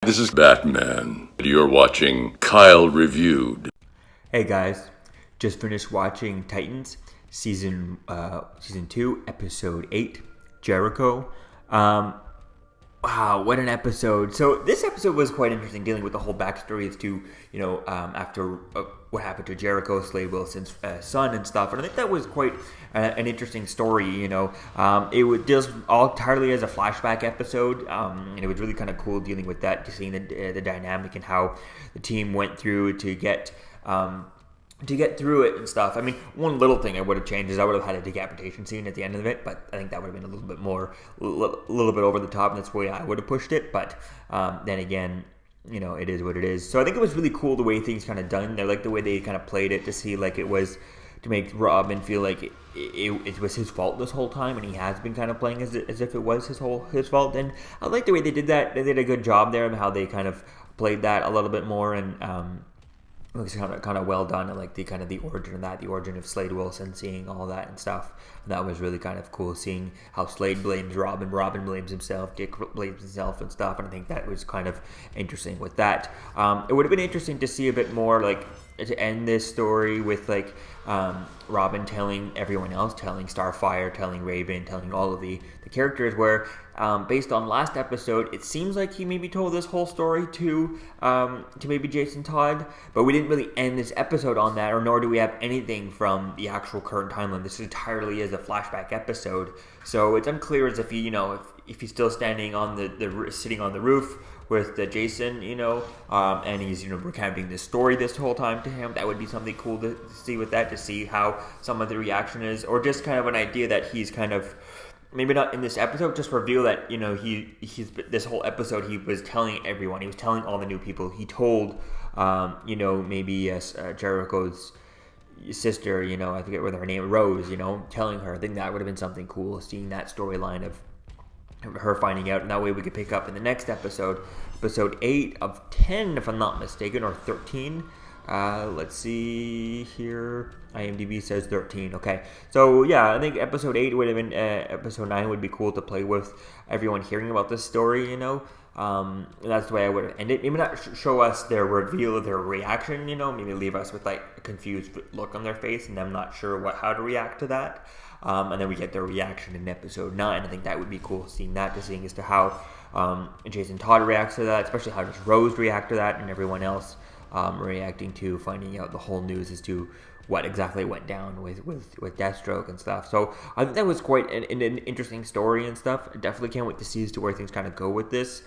This is Batman. You're watching Kyle Reviewed. Hey guys, just finished watching Titans season 2, episode 8, Jericho. Wow, what an episode! So this episode was quite interesting, dealing with the whole backstory as to after what happened to Jericho, Slade Wilson's son and stuff. And I think that was quite an interesting story. It deals all entirely as a flashback episode, and it was really kind of cool dealing with that, just seeing the dynamic and how the team went through to get through it and stuff. I mean, one little thing I would have changed is I would have had a decapitation scene at the end of it, but I think that would have been a little bit over the top, and that's the way I would have pushed it. But then again, it is what it is. So I think it was really cool the way things kind of done. I like the way they kind of played it to see like it was to make Robin feel like it was his fault this whole time, and he has been kind of playing as if it was his fault. And I like the way they did that. They did a good job there and how they kind of played that a little bit more, and it was kind of well done. I like the origin of that, the origin of Slade Wilson, seeing all that and stuff. And that was really kind of cool, seeing how Slade blames Robin blames himself, Dick blames himself and stuff. And I think that was kind of interesting with that. It would have been interesting to see a bit more, like, to end this story with Robin telling everyone else, telling Starfire, telling Raven, telling all of the characters, where based on last episode, it seems like he maybe told this whole story to maybe Jason Todd, but we didn't really end this episode on that, or nor do we have anything from the actual current timeline. This entirely is a flashback episode, so it's unclear as if if he's still standing on sitting on the roof with Jason, and he's recounting this story this whole time to him. That would be something cool to see with that, to see how some of the reaction is, or just kind of an idea that he's kind of, maybe not in this episode, just reveal that he's this whole episode he was telling everyone, he was telling all the new people. He told maybe Jericho's sister, I forget what her name, Rose, telling her. I think that would have been something cool, seeing that storyline of her finding out, and that way we could pick up in the next episode 8 of 10, if I'm not mistaken, or 13. Let's see here. IMDb says 13. Okay, so yeah, I think episode 8 would have been episode 9 would be cool to play with everyone hearing about this story. That's the way I would have ended. Maybe not show us their reveal of their reaction. Maybe leave us with like a confused look on their face and them not sure how to react to that. And then we get their reaction in episode 9. I think that would be cool, seeing as to how Jason Todd reacts to that, especially how does Rose react to that, and everyone else reacting to finding out the whole news as to what exactly went down with Deathstroke and stuff. So I think that was quite an interesting story and stuff. I definitely can't wait to see as to where things kind of go with this.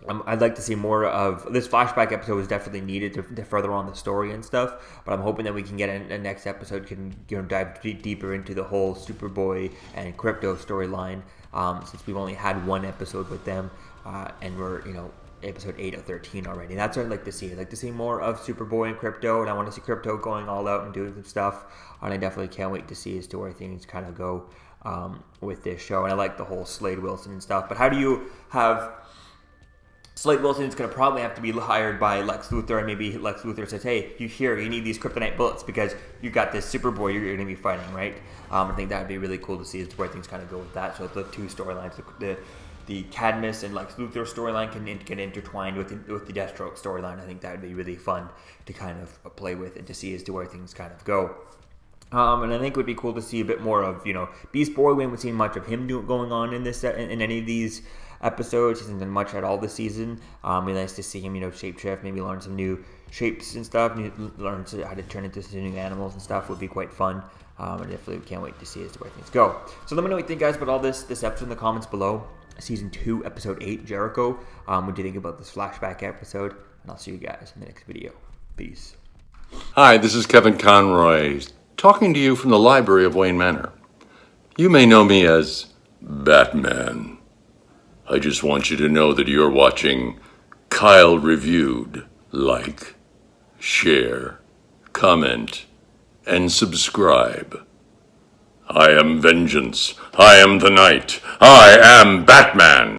I'd like to see more of this. Flashback episode was definitely needed to further on the story and stuff, but I'm hoping that we can get a next episode can dive deeper into the whole Superboy and Crypto storyline, since we've only had one episode with them, and we're episode 8 of 13 already. And that's what I'd like to see. I'd like to see more of Superboy and Crypto, and I want to see Crypto going all out and doing some stuff, and I definitely can't wait to see as to where things kind of go with this show. And I like the whole Slade Wilson and stuff, but how do you have Slade Wilson is going to probably have to be hired by Lex Luthor, and maybe Lex Luthor says, hey, you need these kryptonite bullets because you got this Superboy you're going to be fighting, right? I think that would be really cool to see as to where things kind of go with that. So the two storylines, the Cadmus and Lex Luthor storyline can get intertwined with the Deathstroke storyline. I think that would be really fun to kind of play with and to see as to where things kind of go. And I think it would be cool to see a bit more of, Beast Boy. We haven't seen much of him going on in any of these episodes. He hasn't done much at all this season. It'd be nice to see him, shapeshift, maybe learn some new shapes and stuff, learn how to turn into some new animals and stuff would be quite fun. I definitely can't wait to see as to where things go. So let me know what you think, guys, about all this episode in the comments below. Season 2, episode 8, Jericho. What do you think about this flashback episode? And I'll see you guys in the next video. Peace. Hi, this is Kevin Conroy, talking to you from the library of Wayne Manor. You may know me as Batman. I just want you to know that you're watching Kyle Reviewed. Like, share, comment, and subscribe. I am vengeance. I am the night. I am Batman.